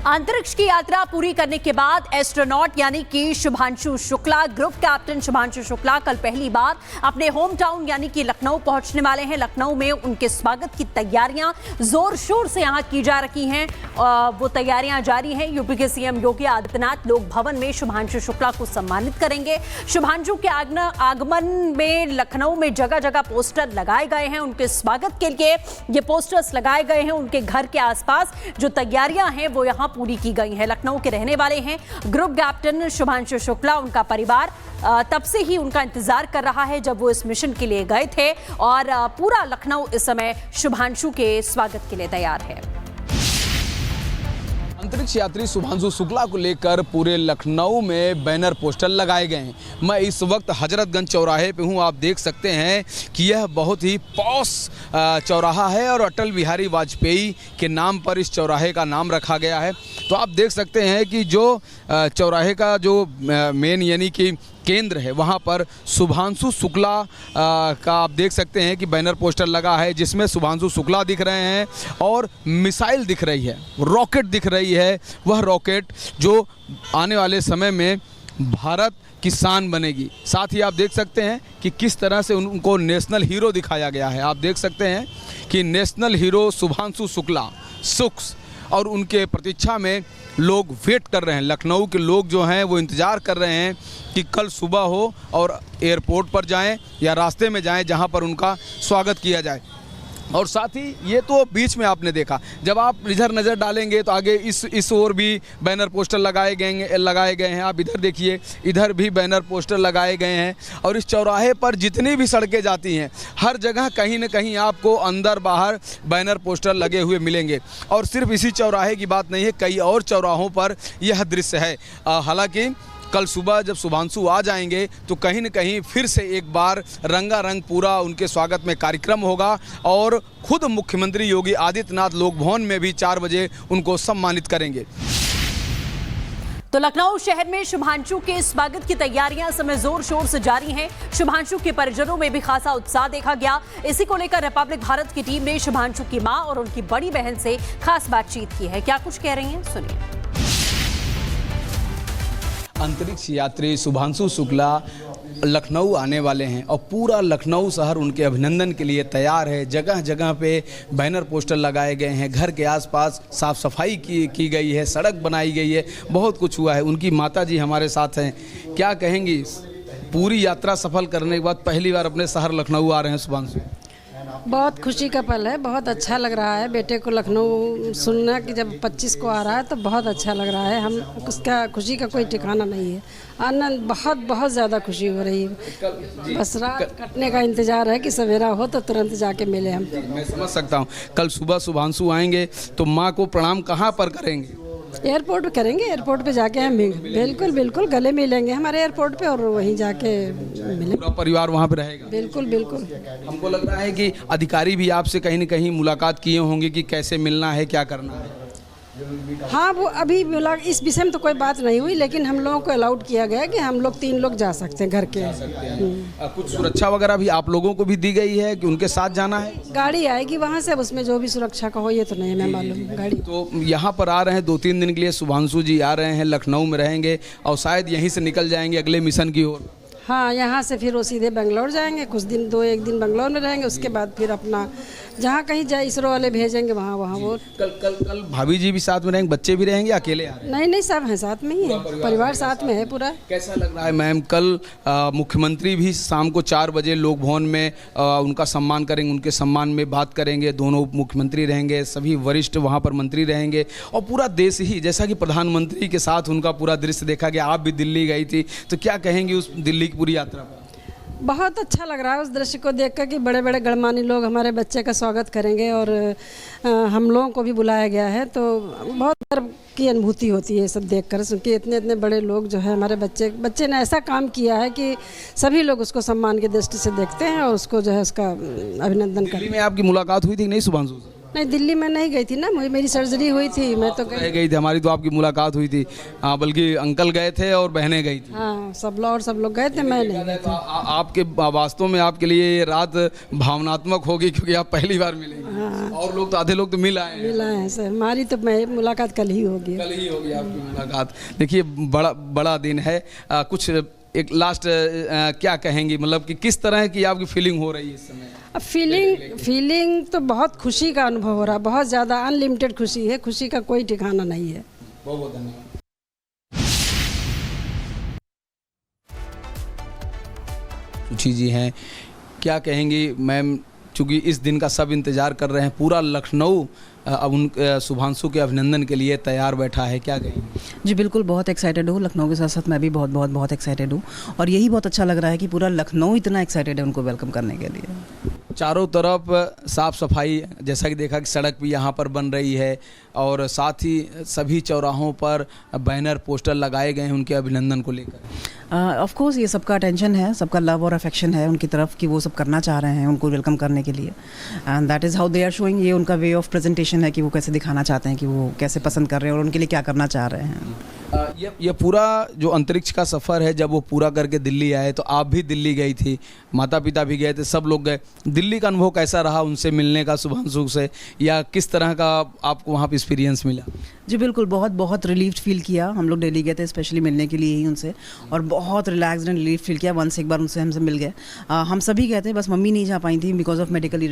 अंतरिक्ष की यात्रा पूरी करने के बाद एस्ट्रोनॉट यानी कि शुभांशु शुक्ला, ग्रुप कैप्टन शुभांशु शुक्ला कल पहली बार अपने होम टाउन यानी कि लखनऊ पहुंचने वाले हैं। लखनऊ में उनके स्वागत की तैयारियां जोर शोर से यहां की जा रही हैं। वो तैयारियां जारी हैं। यूपी के सीएम योगी आदित्यनाथ लोक भवन में शुभांशु शुक्ला को सम्मानित करेंगे। शुभांशु के आगमन में लखनऊ में जगह जगह पोस्टर लगाए गए हैं। उनके स्वागत के लिए ये पोस्टर्स लगाए गए हैं। उनके घर के आसपास जो तैयारियां हैं वो यहाँ पूरी की गई हैं। लखनऊ के रहने वाले हैं ग्रुप कैप्टन शुभांशु शुक्ला। उनका परिवार तब से ही उनका इंतजार कर रहा है जब वो इस मिशन के लिए गए थे, और पूरा लखनऊ इस समय शुभांशु के स्वागत के लिए तैयार है। अंतरिक्ष यात्री शुभांशु शुक्ला को लेकर पूरे लखनऊ में बैनर पोस्टर लगाए गए हैं। मैं इस वक्त हजरतगंज चौराहे पे हूं। आप देख सकते हैं कि यह बहुत ही पॉश चौराहा है और अटल बिहारी वाजपेयी के नाम पर इस चौराहे का नाम रखा गया है। तो आप देख सकते हैं कि जो चौराहे का जो मेन यानी कि केंद्र है वहाँ पर शुभांशु शुक्ला का आप देख सकते हैं कि बैनर पोस्टर लगा है, जिसमें शुभांशु शुक्ला दिख रहे हैं और मिसाइल दिख रही है, रॉकेट दिख रही है। वह रॉकेट जो आने वाले समय में भारत की शान बनेगी। साथ ही आप देख सकते हैं कि किस तरह से उनको नेशनल हीरो दिखाया गया है। आप देख सकते हैं कि national hero Shubhanshu Shukla sucks, और उनके प्रतीक्षा में लोग वेट कर रहे हैं। लखनऊ के लोग जो हैं वो इंतज़ार कर रहे हैं कि कल सुबह हो और एयरपोर्ट पर जाएं या रास्ते में जाएं जहां पर उनका स्वागत किया जाए। और साथ ही ये तो बीच में आपने देखा, जब आप इधर नज़र डालेंगे तो आगे इस ओर भी बैनर पोस्टर लगाए गए हैं। आप इधर देखिए, इधर भी बैनर पोस्टर लगाए गए हैं। और इस चौराहे पर जितनी भी सड़कें जाती हैं हर जगह कहीं न कहीं आपको अंदर बाहर बैनर पोस्टर लगे हुए मिलेंगे। और सिर्फ इसी चौराहे की बात नहीं है, कई और चौराहों पर यह दृश्य है। हालांकि कल सुबह जब शुभांशु आ जाएंगे तो कहीं न कहीं फिर से एक बार रंगारंग पूरा उनके स्वागत में कार्यक्रम होगा, और खुद मुख्यमंत्री योगी आदित्यनाथ लोक भवन में भी 4 बजे उनको सम्मानित करेंगे। तो लखनऊ शहर में शुभांशु के स्वागत की तैयारियां इस समय जोर शोर से जारी हैं। शुभांशु के परिजनों में भी खासा उत्साह देखा गया। इसी को लेकर रिपब्लिक भारत की टीम ने शुभांशु की मां और उनकी बड़ी बहन से खास बातचीत की है। क्या कुछ कह रही हैं, सुनिए। अंतरिक्ष यात्री शुभांशु शुक्ला लखनऊ आने वाले हैं और पूरा लखनऊ शहर उनके अभिनंदन के लिए तैयार है। जगह जगह पे बैनर पोस्टर लगाए गए हैं, घर के आसपास साफ सफाई की गई है, सड़क बनाई गई है, बहुत कुछ हुआ है। उनकी माताजी हमारे साथ हैं। क्या कहेंगी, पूरी यात्रा सफल करने के बाद पहली बार अपने शहर लखनऊ आ रहे हैं शुभांशु? बहुत खुशी का पल है, बहुत अच्छा लग रहा है बेटे को लखनऊ सुनना कि जब 25 को आ रहा है तो बहुत अच्छा लग रहा है। हम उसका खुशी का कोई ठिकाना नहीं है। आनंद बहुत ज़्यादा खुशी हो रही है। बस रात कटने का इंतज़ार है कि सवेरा हो तो तुरंत जाके मिले हम। मैं समझ सकता हूँ। कल सुबह शुभांशु आएंगे तो माँ को प्रणाम कहाँ पर करेंगे? एयरपोर्ट पे करेंगे। एयरपोर्ट पे जाके हम बिल्कुल गले मिलेंगे हमारे एयरपोर्ट पे, और वहीं जाके मिलेंगे। पूरा परिवार वहाँ पे रहेगा? बिल्कुल। हमको लग रहा है कि अधिकारी भी आपसे कहीं न कहीं मुलाकात किए होंगे कि कैसे मिलना है, क्या करना है। हाँ, वो अभी इस विषय में तो कोई बात नहीं हुई, लेकिन हम लोगों को अलाउड किया गया कि हम लोग 3 लोग जा सकते हैं घर के। कुछ सुरक्षा वगैरह भी आप लोगों को भी दी गई है कि उनके साथ जाना है? गाड़ी आएगी वहाँ से, अब उसमें जो भी सुरक्षा का हो ये तो नहीं मैं मालूम। गाड़ी तो यहाँ पर आ रहे हैं 2-3 दिन के लिए शुभांशु जी आ रहे हैं, लखनऊ में रहेंगे और शायद यहीं से निकल जाएंगे अगले मिशन की ओर। हाँ, यहाँ से फिर वो सीधे बेंगलोर जाएंगे। कुछ दिन 2-1 दिन बेंगलोर में रहेंगे, उसके बाद फिर अपना जहाँ कहीं जाए इसरो वाले भेजेंगे वहाँ वो। कल भाभी जी भी साथ में रहेंगे, बच्चे भी रहेंगे, अकेले आ रहे हैं? नहीं, सब हैं साथ में ही है, परिवार साथ में है पूरा। कैसा लग रहा है मैम? कल मुख्यमंत्री भी शाम को 4 बजे लोक भवन में उनका सम्मान करेंगे, उनके सम्मान में बात करेंगे। दोनों उप मुख्यमंत्री रहेंगे, सभी वरिष्ठ वहाँ पर मंत्री रहेंगे, और पूरा देश ही, जैसा कि प्रधानमंत्री के साथ उनका पूरा दृश्य देखा गया। आप भी दिल्ली गई थी, तो क्या कहेंगी उस दिल्ली की पूरी यात्रा पर? बहुत अच्छा लग रहा है उस दृश्य को देखकर कि बड़े बड़े गणमान्य लोग हमारे बच्चे का स्वागत करेंगे, और हम लोगों को भी बुलाया गया है। तो बहुत गर्व की अनुभूति होती है सब देखकर, क्योंकि इतने बड़े लोग जो है हमारे बच्चे ने ऐसा काम किया है कि सभी लोग उसको सम्मान की दृष्टि से देखते हैं और उसको जो है उसका अभिनंदन करते हैं। दिल्ली में आपकी मुलाकात हुई थी नहीं शुभांशु से? नहीं, दिल्ली में नहीं गई थी ना, मेरी सर्जरी हुई थी, मैं तो गई थी, हमारी तो आपकी मुलाकात हुई थी। बल्कि अंकल गए थे और बहनें गई थी। हाँ, सब लोग गए थे, मैं नहीं गई थी। आपके वास्तव में आपके लिए ये रात भावनात्मक होगी क्योंकि आप पहली बार मिलेंगे। हाँ। और लोग तो आधे लोग तो मिल आए हैं सर, हमारी तो मुलाकात कल ही होगी। कल ही होगी आपकी मुलाकात। देखिए बड़ा दिन है। कुछ एक लास्ट क्या कहेंगी, मतलब कि किस तरह की आपकी फीलिंग हो रही है इस समय? अब फीलिंग तो बहुत खुशी का अनुभव हो रहा है, बहुत ज़्यादा अनलिमिटेड खुशी है, खुशी का कोई ठिकाना नहीं है। बहुत बहुत धन्यवाद। सुची जी हैं, क्या कहेंगी मैम? चूँकि इस दिन का सब इंतज़ार कर रहे हैं, पूरा लखनऊ अब उन शुभांशु के अभिनंदन के लिए तैयार बैठा है, क्या कहेंगे? जी बिल्कुल, बहुत एक्साइटेड हूँ। लखनऊ के साथ साथ मैं भी बहुत एक्साइटेड हूँ और यही बहुत अच्छा लग रहा है कि पूरा लखनऊ इतना एक्साइटेड है उनको वेलकम करने के लिए। चारों तरफ साफ़ सफाई, जैसा कि देखा कि सड़क भी यहाँ पर बन रही है और साथ ही सभी चौराहों पर बैनर पोस्टर लगाए गए हैं उनके अभिनंदन को लेकर। ऑफ कोर्स ये सबका अटेंशन है, सबका लव और अफेक्शन है उनकी तरफ कि वो सब करना चाह रहे हैं उनको वेलकम करने के लिए, and that is how they are showing. ये उनका वे ऑफ प्रेजेंटेशन है कि वो कैसे दिखाना चाहते हैं कि वो कैसे पसंद कर रहे हैं और उनके लिए क्या करना चाह रहे हैं। ये पूरा जो अंतरिक्ष का सफ़र है, जब वो पूरा करके दिल्ली आए तो आप भी दिल्ली गई थी, माता पिता भी गए थे, सब लोग गए। दिल्ली का अनुभव कैसा रहा उनसे मिलने का, शुभांशु से, या किस तरह का आपको वहाँ पे एक्सपीरियंस मिला? जी बिल्कुल, बहुत रिलीफ्ड फील किया। हम लोग दिल्ली गए थे स्पेशली मिलने के लिए ही उनसे, और बहुत रिलैक्सड एंड रिलीफ फील किया वंस एक बार उनसे हमसे मिल गए। हम सभी गए थे, बस मम्मी नहीं जा पाई थी because of medical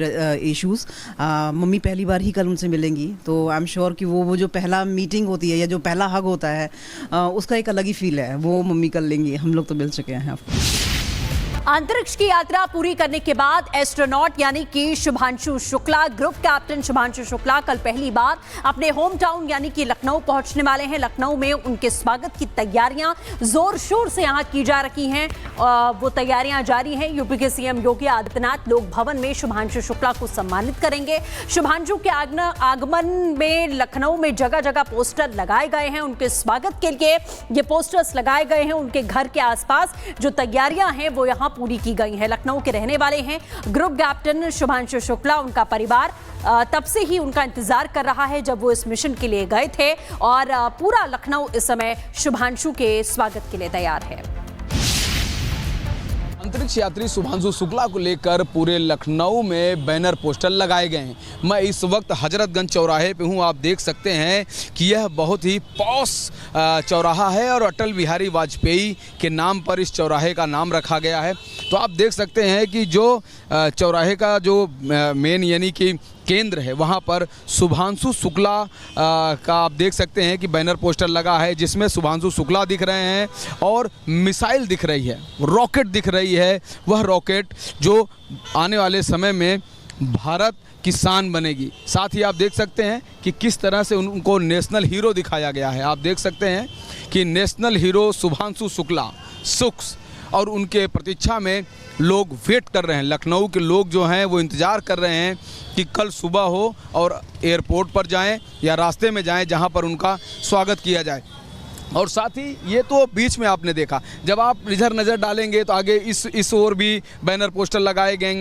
issues. Mummy पहली बार ही कल उनसे मिलेंगी, तो आई एम श्योर कि वो जो पहला मीटिंग होती है या जो पहला हग होता है उसका एक अलग ही फील है, वो मम्मी कल लेंगी। हम लोग तो मिल चुके हैं। अंतरिक्ष की यात्रा पूरी करने के बाद एस्ट्रोनॉट यानी कि शुभांशु शुक्ला, ग्रुप कैप्टन शुभांशु शुक्ला कल पहली बार अपने होम टाउन यानी कि लखनऊ पहुंचने वाले हैं। लखनऊ में उनके स्वागत की तैयारियां जोर शोर से यहां की जा रही हैं। वो तैयारियां जारी हैं। यूपी के सीएम योगी आदित्यनाथ लोक भवन में शुभांशु शुक्ला को सम्मानित करेंगे। शुभांशु के आगमन में लखनऊ में जगह जगह पोस्टर लगाए गए हैं उनके स्वागत के लिए। ये पोस्टर्स लगाए गए हैं उनके घर के आसपास। जो तैयारियां हैं वो यहाँ पूरी की गई है। लखनऊ के रहने वाले हैं ग्रुप कैप्टन शुभांशु शुक्ला। उनका परिवार तब से ही उनका इंतजार कर रहा है जब वो इस मिशन के लिए गए थे, और पूरा लखनऊ इस समय शुभांशु के स्वागत के लिए तैयार है। अंतरिक्ष यात्री शुभांशु शुक्ला को लेकर पूरे लखनऊ में बैनर पोस्टर लगाए गए हैं। मैं इस वक्त हजरतगंज चौराहे पे हूँ। आप देख सकते हैं कि यह बहुत ही पॉश चौराहा है और अटल बिहारी वाजपेयी के नाम पर इस चौराहे का नाम रखा गया है। तो आप देख सकते हैं कि जो चौराहे का जो मेन यानी कि केंद्र है, वहाँ पर शुभांशु शुक्ला का आप देख सकते हैं कि बैनर पोस्टर लगा है जिसमें शुभांशु शुक्ला दिख रहे हैं और मिसाइल दिख रही है, रॉकेट दिख रही है। वह रॉकेट जो आने वाले समय में भारत की शान बनेगी। साथ ही आप देख सकते हैं कि किस तरह से उनको नेशनल हीरो दिखाया गया है। आप देख सकते हैं कि national hero Shubhanshu Shukla sucks, और उनके प्रतीक्षा में लोग वेट कर रहे हैं। लखनऊ के लोग जो हैं वो इंतज़ार कर रहे हैं कि कल सुबह हो और एयरपोर्ट पर जाएं या रास्ते में जाएं जहां पर उनका स्वागत किया जाए। और साथ ही ये तो बीच में आपने देखा, जब आप इधर नज़र डालेंगे तो आगे इस ओर भी बैनर पोस्टर लगाए गए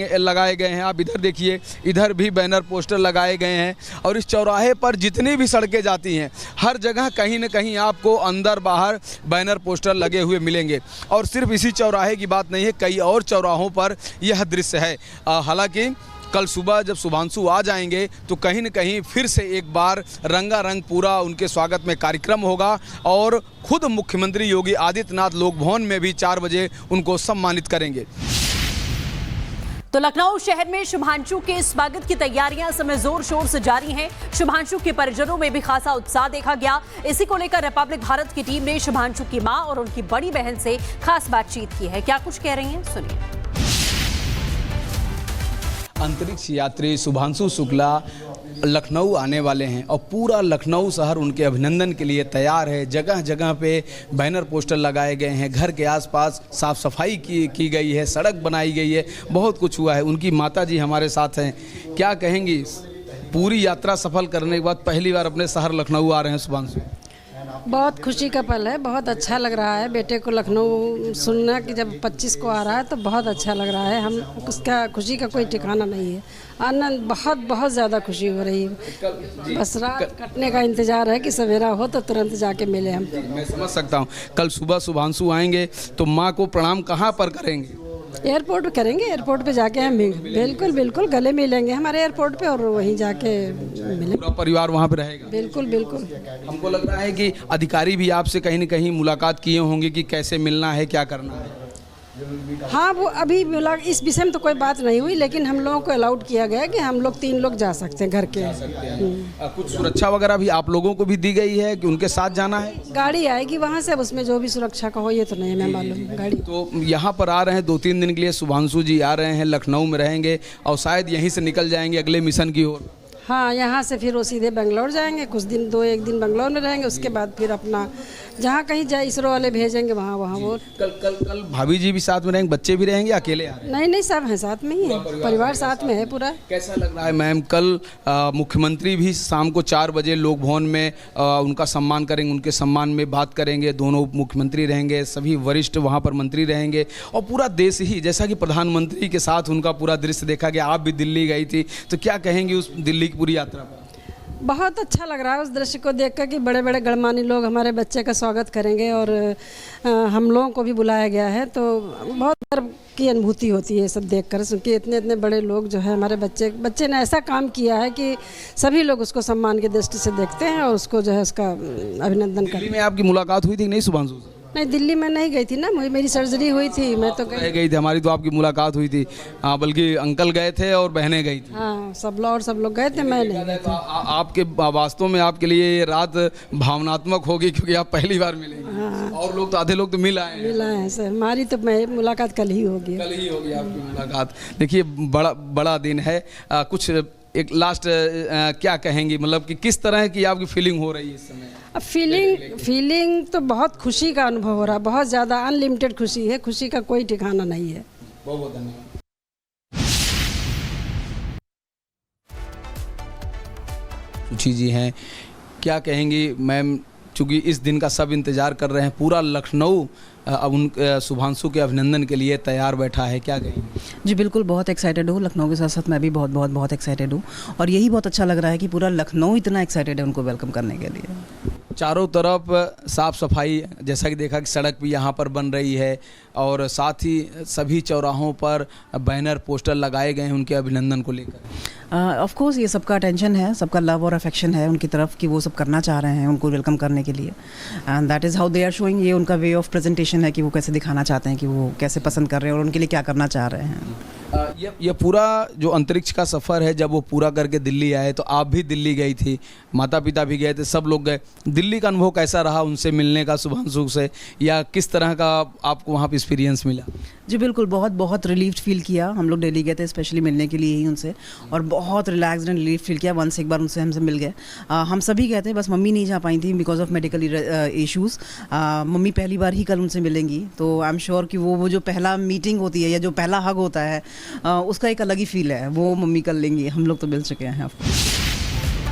हैं। आप इधर देखिए, इधर भी बैनर पोस्टर लगाए गए हैं। और इस चौराहे पर जितनी भी सड़कें जाती हैं, हर जगह कहीं न कहीं आपको अंदर बाहर बैनर पोस्टर लगे हुए मिलेंगे। और सिर्फ इसी चौराहे की बात नहीं है, कई और चौराहों पर यह दृश्य है। हालांकि कल सुबह जब शुभांशु आ जाएंगे तो कहीं न कहीं फिर से एक बार रंगारंग पूरा उनके स्वागत में कार्यक्रम होगा, और खुद मुख्यमंत्री योगी आदित्यनाथ लोक भवन में भी 4 बजे उनको सम्मानित करेंगे। तो लखनऊ शहर में शुभांशु के स्वागत की तैयारियां इस समय जोर शोर से जारी हैं। शुभांशु के परिजनों में भी खासा उत्साह देखा गया। इसी को लेकर रिपब्लिक भारत की टीम ने शुभांशु की मां और उनकी बड़ी बहन से खास बातचीत की है। क्या कुछ कह रही हैं, सुनिए। अंतरिक्ष यात्री शुभांशु शुक्ला लखनऊ आने वाले हैं और पूरा लखनऊ शहर उनके अभिनंदन के लिए तैयार है। जगह जगह पे बैनर पोस्टर लगाए गए हैं, घर के आसपास साफ सफाई की गई है, सड़क बनाई गई है, बहुत कुछ हुआ है। उनकी माता जी हमारे साथ हैं। क्या कहेंगी, पूरी यात्रा सफल करने के बाद पहली बार अपने शहर लखनऊ आ रहे हैं शुभांशु? बहुत खुशी का पल है, बहुत अच्छा लग रहा है बेटे को लखनऊ सुनना कि जब 25 को आ रहा है तो बहुत अच्छा लग रहा है। हम उसका खुशी का कोई ठिकाना नहीं है। आनंद बहुत बहुत ज़्यादा खुशी हो रही है। बस रात कटने का इंतज़ार है कि सवेरा हो तो तुरंत जाके मिले हम। मैं समझ सकता हूँ। कल सुबह शुभांशु आएंगे तो माँ को प्रणाम कहाँ पर करेंगे? एयरपोर्ट पे करेंगे, एयरपोर्ट पे जाके हम बिल्कुल बिल्कुल गले मिलेंगे हमारे एयरपोर्ट पे और वहीं जाके मिलेंगे। पूरा परिवार वहाँ पे रहेगा? बिल्कुल बिल्कुल। हमको लग रहा है कि अधिकारी भी आपसे कहीं न कहीं मुलाकात किए होंगे कि कैसे मिलना है, क्या करना है। हाँ, वो अभी इस विषय में तो कोई बात नहीं हुई, लेकिन हम लोगों को अलाउड किया गया कि हम लोग 3 लोग जा सकते हैं घर के। कुछ सुरक्षा वगैरह भी आप लोगों को भी दी गई है कि उनके साथ जाना है? गाड़ी आएगी वहाँ से, अब उसमें जो भी सुरक्षा का हो ये तो नहीं मैं मालूम। गाड़ी तो यहाँ पर आ रहे हैं 2-3 दिन के लिए, शुभांशु जी आ रहे हैं, लखनऊ में रहेंगे और शायद यहीं से निकल जाएंगे अगले मिशन की ओर। हाँ, यहाँ से फिर वो सीधे बेंगलोर जाएंगे, कुछ दिन 2-1 दिन बेंगलोर में रहेंगे, उसके बाद फिर अपना जहाँ कहीं जाए इसरो वाले भेजेंगे वहाँ वो। कल भाभी जी भी साथ में रहेंगे, बच्चे भी रहेंगे, अकेले आ रहे हैं? नहीं, सब हैं साथ में ही है, परिवार साथ में है पूरा। कैसा लग रहा है मैम? कल मुख्यमंत्री भी शाम को 4 बजे लोक भवन में उनका सम्मान करेंगे, उनके सम्मान में बात करेंगे। दोनों उप मुख्यमंत्री रहेंगे, सभी वरिष्ठ वहाँ पर मंत्री रहेंगे और पूरा देश ही, जैसा कि प्रधानमंत्री के साथ उनका पूरा दृश्य देखा गया। आप भी दिल्ली गई थी, तो क्या कहेंगी उस दिल्ली की पूरी यात्रा पर? बहुत अच्छा लग रहा है उस दृश्य को देखकर कि बड़े बड़े गणमान्य लोग हमारे बच्चे का स्वागत करेंगे और हम लोगों को भी बुलाया गया है, तो बहुत गर्व की अनुभूति होती है सब देखकर, क्योंकि इतने बड़े लोग जो है हमारे बच्चे ने ऐसा काम किया है कि सभी लोग उसको सम्मान की दृष्टि से देखते हैं और उसको जो है उसका अभिनंदन करते हैं। दिल्ली में आपकी मुलाकात हुई थी कि नहीं शुभांशु से? नहीं, दिल्ली में नहीं गई थी ना, मेरी सर्जरी हुई थी, मैं तो गई थी। हमारी तो आपकी मुलाकात हुई थी। हाँ, बल्कि अंकल गए थे और बहनें गई थी। हाँ, सब लोग गए थे, मैं नहीं गई थी। आपके वास्तव में आपके लिए ये रात भावनात्मक होगी क्योंकि आप पहली बार मिलेंगे। हाँ, और लोग तो आधे लोग तो मिल आए हैं सर। हमारी तो मुलाकात कल ही होगी आपकी मुलाकात। देखिए, बड़ा दिन है। कुछ एक लास्ट क्या कहेंगी, मतलब कि किस तरह की आपकी फीलिंग हो रही है इस समय? अब फीलिंग तो बहुत खुशी का अनुभव हो रहा है, बहुत ज़्यादा अनलिमिटेड खुशी है, खुशी का कोई ठिकाना नहीं है। बहुत बहुत धन्यवाद। सुची जी हैं, क्या कहेंगी मैम? चूँकि इस दिन का सब इंतज़ार कर रहे हैं, पूरा लखनऊ अब उन शुभांशु के अभिनंदन के लिए तैयार बैठा है, क्या कहेंगे? जी बिल्कुल, बहुत एक्साइटेड हूँ। लखनऊ के साथ साथ मैं भी बहुत एक्साइटेड हूँ और यही बहुत अच्छा लग रहा है कि पूरा लखनऊ इतना एक्साइटेड है उनको वेलकम करने के लिए। चारों तरफ साफ़ सफाई, जैसा कि देखा कि सड़क भी यहाँ पर बन रही है और साथ ही सभी चौराहों पर बैनर पोस्टर लगाए गए हैं उनके अभिनंदन को लेकर। ऑफ कोर्स ये सबका अटेंशन है, सबका लव और अफेक्शन है उनकी तरफ कि वो सब करना चाह रहे हैं उनको वेलकम करने के लिए, and that is how they are showing. ये उनका वे ऑफ प्रेजेंटेशन है कि वो कैसे दिखाना चाहते हैं कि वो कैसे पसंद कर रहे हैं और उनके लिए क्या करना चाह रहे हैं। ये पूरा जो अंतरिक्ष का सफ़र है, जब वो पूरा करके दिल्ली आए तो आप भी दिल्ली गई थी, माता पिता भी गए थे, सब लोग गए। दिल्ली का अनुभव कैसा रहा उनसे मिलने का, शुभांशु से, या किस तरह का आपको वहाँ पर एक्सपीरियंस मिला? जी बिल्कुल, बहुत रिलीव्ड फील किया। हम लोग दिल्ली गए थे स्पेशली मिलने के लिए ही उनसे और बहुत रिलैक्सड एंड रिलीफ फील किया। एक बार उनसे हमसे मिल गए। हम सभी गए थे, बस मम्मी नहीं जा पाई थी because of medical issues. Mummy पहली बार ही कल उनसे मिलेंगी, तो आई एम श्योर कि वो जो पहला मीटिंग होती है या जो पहला हग होता है उसका एक अलग ही फील है, वो मम्मी कर लेंगी। हम लोग तो मिल चुके हैं आपको।